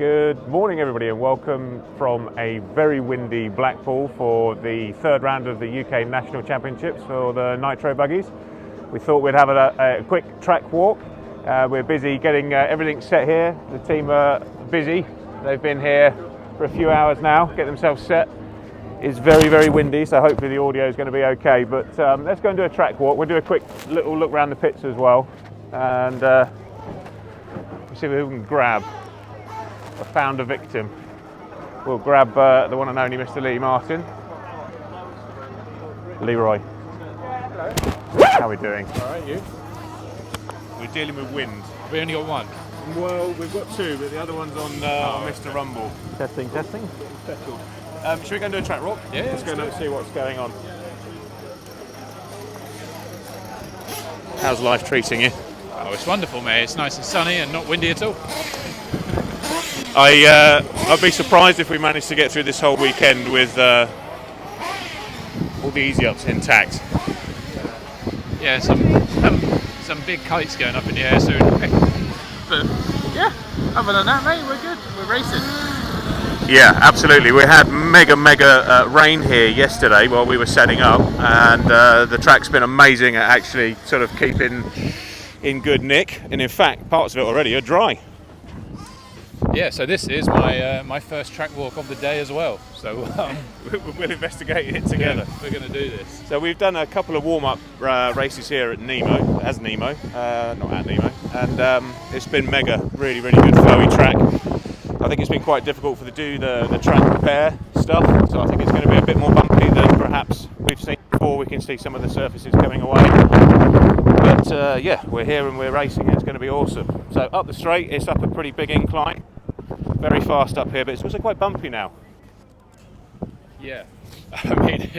Good morning everybody and welcome from a very windy Blackpool for the third round of the UK National Championships for the Nitro buggies. We thought we'd have a quick track walk. We're busy getting everything set here. The team are busy. They've been here for a few hours now, get themselves set. It's very, very windy, so hopefully the audio is going to be okay. But let's go and do a track walk. We'll do a quick little look around the pits as well. And see if we can grab a founder victim. We'll grab the one and only Mr. Lee Martin. Leroy. Hello. How are we doing? All right, you? We're dealing with wind. We only got one. Well, we've got two, but the other one's on Mr. Rumble. Testing. Settled. Should we go and do a track walk? Yeah. Let's go and see what's going on. How's life treating you? Oh, it's wonderful, mate. It's nice and sunny and not windy at all. I'd be surprised if we managed to get through this whole weekend with all the easy ups intact. Yeah, some big kites going up in the air soon. But yeah, other than that, mate, we're good. We're racing. Yeah, absolutely. We had mega rain here yesterday while we were setting up, and the track's been amazing at actually sort of keeping in good nick, and in fact parts of it already are dry. Yeah, so this is my first track walk of the day as well. So we'll investigate it together. Yeah, we're going to do this. So we've done a couple of warm-up races here at Nemo, not at Nemo, and it's been mega, really good flowy track. I think it's been quite difficult to do the track repair stuff, so I think it's going to be a bit more bumpy than perhaps we've seen before. We can see some of the surfaces coming away. But yeah, we're here and we're racing. It's going to be awesome. So up the straight, it's up a pretty big incline. Very fast up here, but it's also quite bumpy now. Yeah, I mean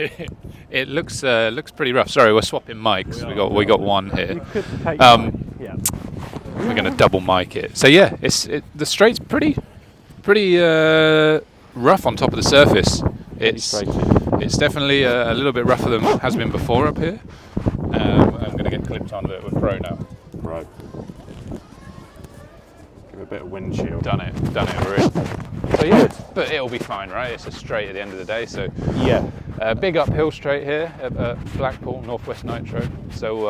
it looks pretty rough. Sorry, we're swapping mics. We got one here. Yeah. We're going to double mic it. So yeah, the straight's pretty rough on top of the surface. It's definitely a little bit rougher than it has been before up here. I'm going to get clipped onto it with Pro now. Right. Give it a bit of windshield. Done it. We're in. So yeah, but it'll be fine, right? It's a straight at the end of the day. So yeah, big uphill straight here at Blackpool, North West Nitro. So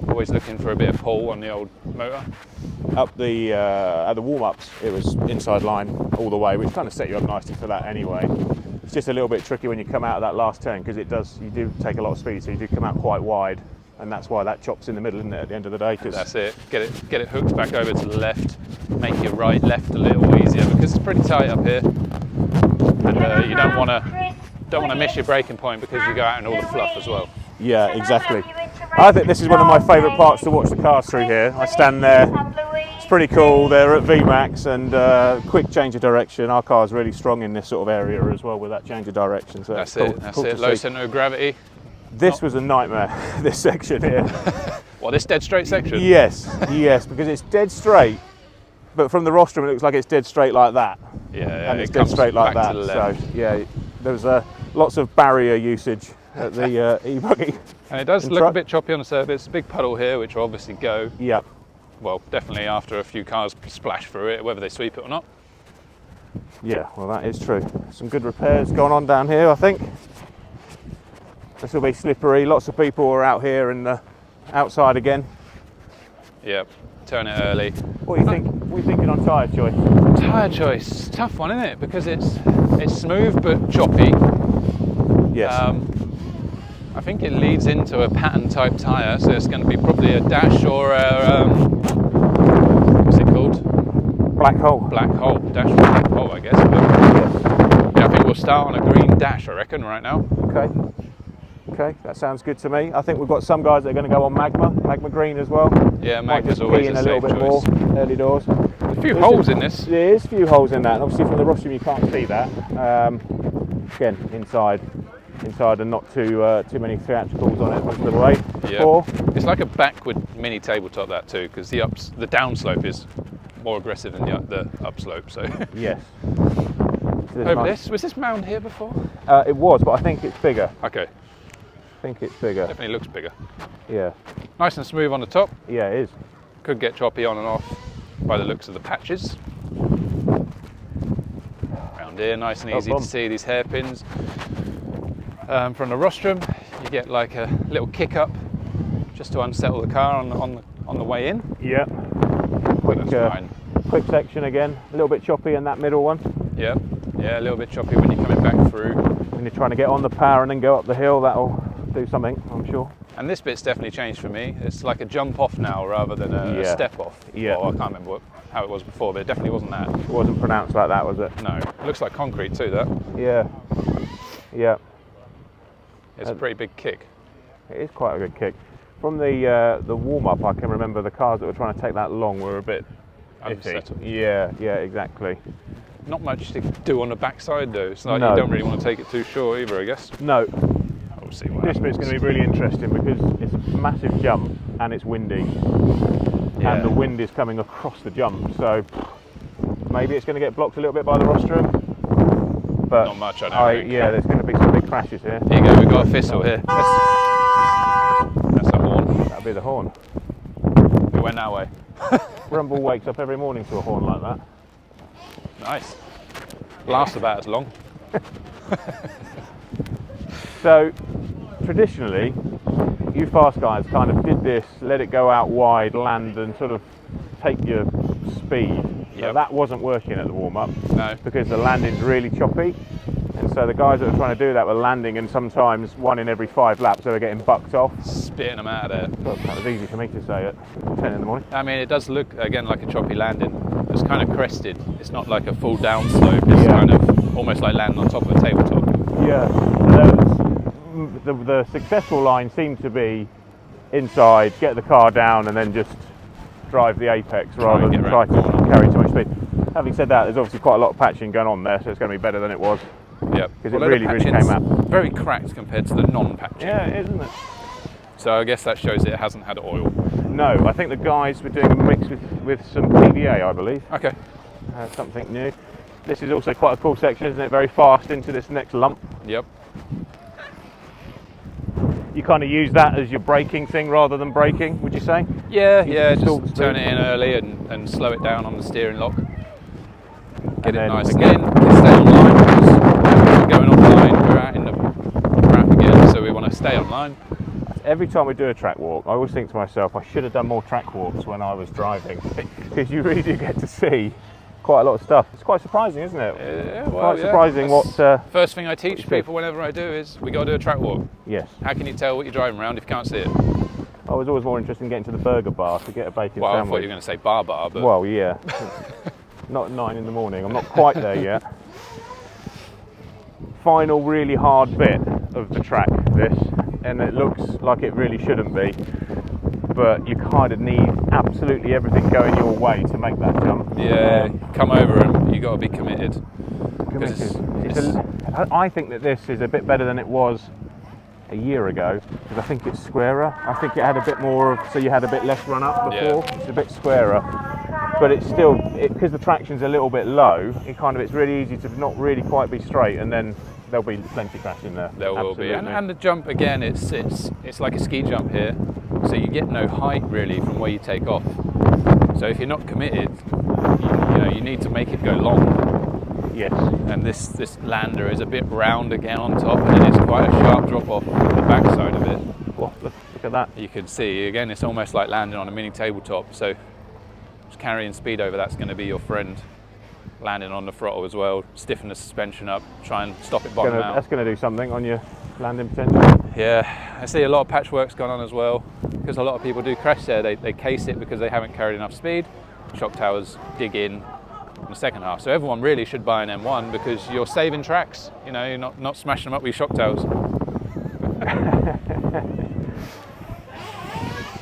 always looking for a bit of pull on the old motor. Up the at the warm-ups, it was inside line all the way, which kind of set you up nicely for that anyway. It's just a little bit tricky when you come out of that last turn because you do take a lot of speed, so you do come out quite wide, and that's why that chops in the middle, isn't it, at the end of the day? That's it. Get it hooked back over to the left, make your right left a little easier because it's pretty tight up here, and you don't want to miss your braking point because you go out in all the fluff as well. Yeah, exactly. I think this is one of my favourite parts to watch the cars through here. I stand there. It's pretty cool. They're at VMAX and quick change of direction. Our car's really strong in this sort of area as well with that change of direction. So that's it. Low centre of gravity. This was a nightmare, this section here. What, this dead straight section? Yes, because it's dead straight, but from the rostrum it looks like it's dead straight like that. Yeah, and it's dead straight like that. So yeah, there was lots of barrier usage at the e-buggy. And it does look a bit choppy on the surface. A big puddle here, which will obviously go. Yeah. Well, definitely after a few cars splash through it, whether they sweep it or not. Yeah, well that is true. Some good repairs going on down here, I think. This will be slippery. Lots of people are out here and outside again. Yep, turn it early. What do you think? What are you thinking on tyre choice? Tyre choice, tough one, isn't it? Because it's smooth but choppy. Yes. I think it leads into a pattern type tyre, so it's going to be probably a dash or a what's it called? Black hole. Dash or black hole, I guess. But yeah, I think we'll start on a green dash, I reckon, right now. Okay, that sounds good to me. I think we've got some guys that are going to go on magma green as well. Yeah, magma's always a safe choice. A little bit more early doors. A few holes in this. There is a few holes in that, and obviously from the rostrum you can't see that. Again, inside and not too many theatricals on it most of the way. Yeah. It's like a backward mini tabletop that too, because the downslope is more aggressive than the upslope. So yes. Was this mound here before? It was, but I think it's bigger. Okay. I think it's bigger. Definitely looks bigger. Yeah. Nice and smooth on the top. Yeah, it is. Could get choppy on and off by the looks of the patches. around here, nice and Oh, easy boom. to see these hairpins. From the rostrum, you get like a little kick up just to unsettle the car on the way in. Yeah. Quick section again, a little bit choppy in that middle one. Yeah, a little bit choppy when you're coming back through. When you're trying to get on the power and then go up the hill, that'll do something, I'm sure. And this bit's definitely changed for me. It's like a jump off now rather than a step off. Yeah. Well, I can't remember how it was before, but it definitely wasn't that. It wasn't pronounced like that, was it? No, it looks like concrete too, that. Yeah. It's a pretty big kick. It is quite a good kick. From the warm-up, I can remember the cars that were trying to take that long were a bit iffy. Unsettled. Yeah, exactly. Not much to do on the backside though. It's like No. you don't really want to take it too short either, I guess. No, We'll see what this happens. bit's going to be really interesting because it's a massive jump and it's windy. Yeah. And the wind is coming across the jump, so maybe it's going to get blocked a little bit by the rostrum. But Not much, I don't think. yeah, there's going to be some big crashes here. Here you go, we've got a thistle here. That's a horn. That'll be the horn. It went that way. Rumble wakes up every morning to a horn like that. Nice. Lasts about as long. So, traditionally, you fast guys kind of did this, let it go out wide, land and sort of take your speed. So Yep. that wasn't working at the warm-up No. because the landing's really choppy. And so the guys that were trying to do that were landing and sometimes one in every 5 laps they were getting bucked off. Spitting them out of there. Well, that was easy for me to say at 10 in the morning. I mean, it does look, again, like a choppy landing. It's kind of crested. It's not like a full down slope. It's kind of almost like landing on top of a tabletop. Yeah. So the successful line seemed to be inside, get the car down and then just drive the apex rather and than get try around the to corner. carry too much speed. Having said that, there's obviously quite a lot of patching going on there, so it's going to be better than it was. Yep. Because it really came out. Very cracked compared to the non-patching. Yeah, it is, isn't it? So I guess that shows it hasn't had oil. No, I think the guys were doing a mix with some PVA, I believe. Okay. Something new. This is also quite a cool section, isn't it? Very fast into this next lump. Yep. You kind of use that as your braking thing rather than braking, would you say? Yeah, just stall the just turn speed. it in early and slow it down on the steering lock. Get it then nice again- again. Stay online because we're going offline. We're out in the crap again, so we want to stay online. Every time we do a track walk, I always think to myself, I should have done more track walks when I was driving, because you really do get to see quite a lot of stuff. It's quite surprising, isn't it? Yeah, Quite surprising what. First thing I teach people whenever I do is we got to do a track walk. Yes. How can you tell what you're driving around if you can't see it? I was always more interested in getting to the burger bar to get a bacon Well, I sandwich. thought you were going to say bar, but Well, yeah. Not at 9 in the morning. I'm not quite there yet. Final really hard bit of the track, this, and it looks like it really shouldn't be, but you kind of need absolutely everything going your way to make that jump. yeah, come over and you got to be committed. 'Cause I think that this is a bit better than it was a year ago, because I think it's squarer. I think it had a bit more of, so you had a bit less run up before. Yeah. It's a bit squarer, but it's still, because the traction's a little bit low, it's really easy to not really quite be straight, and then there'll be plenty crashing there. There will be, Absolutely. and the jump again. It's like a ski jump here, so you get no height really from where you take off. So if you're not committed, you need to make it go long. Yes. And this lander is a bit round again on top, and then it's quite a sharp drop off on the backside of it. Well, look at that. You can see again, it's almost like landing on a mini tabletop. So just carrying speed over that's going to be your friend. Landing on the throttle as well, stiffen the suspension up, try and stop it bottom out. That's going to do something on your landing potential. Yeah, I see a lot of patchwork's gone on as well, because a lot of people do crash there. They case it because they haven't carried enough speed. Shock towers dig in the second half. So everyone really should buy an M1 because you're saving tracks. You're not smashing them up with your shock towers.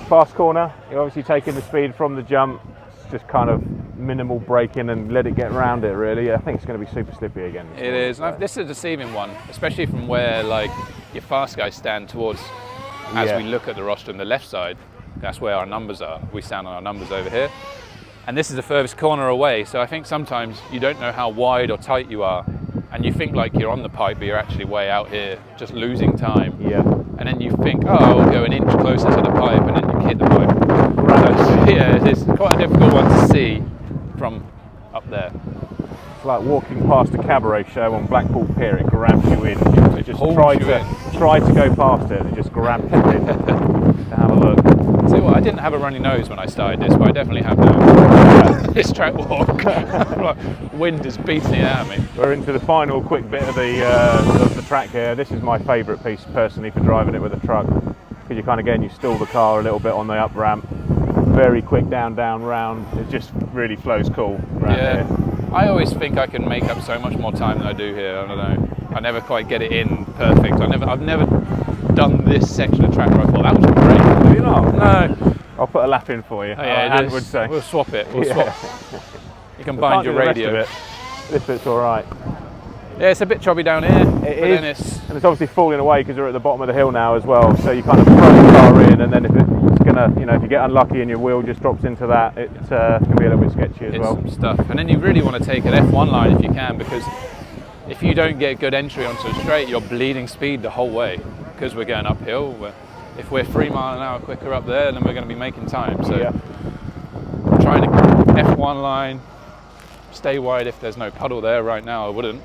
Fast corner, you're obviously taking the speed from the jump. It's just kind of minimal braking and let it get around it really. I think it's going to be super slippy again. It is. This is a deceiving one, especially from where your fast guys stand towards, as Yeah. we look at the rostrum, the left side. That's where our numbers are. We stand on our numbers over here. And this is the furthest corner away, so I think sometimes you don't know how wide or tight you are, and you think like you're on the pipe, but you're actually way out here, just losing time. Yeah. And then you think, oh, I'll go an inch closer to the pipe, and then you hit the pipe. Right. So, yeah, it's quite a difficult one to see from up there. like walking past a cabaret show on Blackpool Pier. It grabs you in. You just try to go past it, and it just grabs you in to have a look. See what? I didn't have a runny nose when I started this, but I definitely have now. This track walk, like, wind is beating it out of me. We're into the final quick bit of the track here. This is my favourite piece personally for driving it with a truck, because you kind of you stall the car a little bit on the up ramp. Very quick down round. It just really flows cool around here. I always think I can make up so much more time than I do here. I don't know. I never quite get it in perfect. I've never done this section of track where I thought that was great. Have you not? No. I'll put a lap in for you. Oh, yeah, Ant would say. We'll swap it. We'll swap. You can bind your radio. This bit's all right. Yeah, it's a bit chubby down here. It is, and it's obviously falling away because we're at the bottom of the hill now as well. So you kind of throw the car in, and then if it's gonna, if you get unlucky and your wheel just drops into that, it can be a little bit sketchy as well. Some stuff, and then you really want to take an F1 line if you can, because if you don't get good entry onto a straight, you're bleeding speed the whole way because we're going uphill. If we're 3 miles an hour quicker up there, then we're going to be making time. So trying to F1 line, stay wide if there's no puddle there. Right now I wouldn't.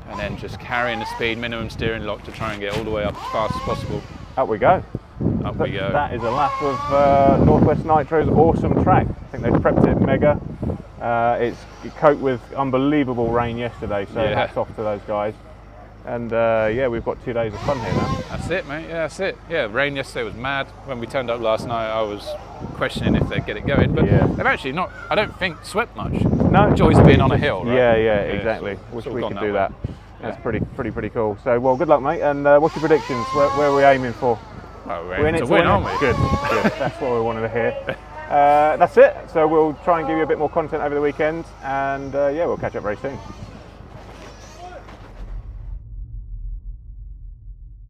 And then just carrying the speed, minimum steering lock to try and get all the way up as fast as possible. Up we go. Up we go. That is a lap of North West Nitro's awesome track. I think they've prepped it mega. It coped with unbelievable rain yesterday, so hats off to those guys. And we've got 2 days of fun here now. That's it, mate. Yeah, that's it. Yeah, rain yesterday was mad. When we turned up last night, I was questioning if they'd get it going, but they've actually not, I don't think, swept much. No, joys of being on a hill, right? Yeah, exactly. Wish we could do that. That's pretty cool. So, well, good luck, mate. And what's your predictions? Where are we aiming for? Oh, we're aiming to win, aren't we? Good. That's what we wanted to hear. That's it. So we'll try and give you a bit more content over the weekend, and we'll catch up very soon.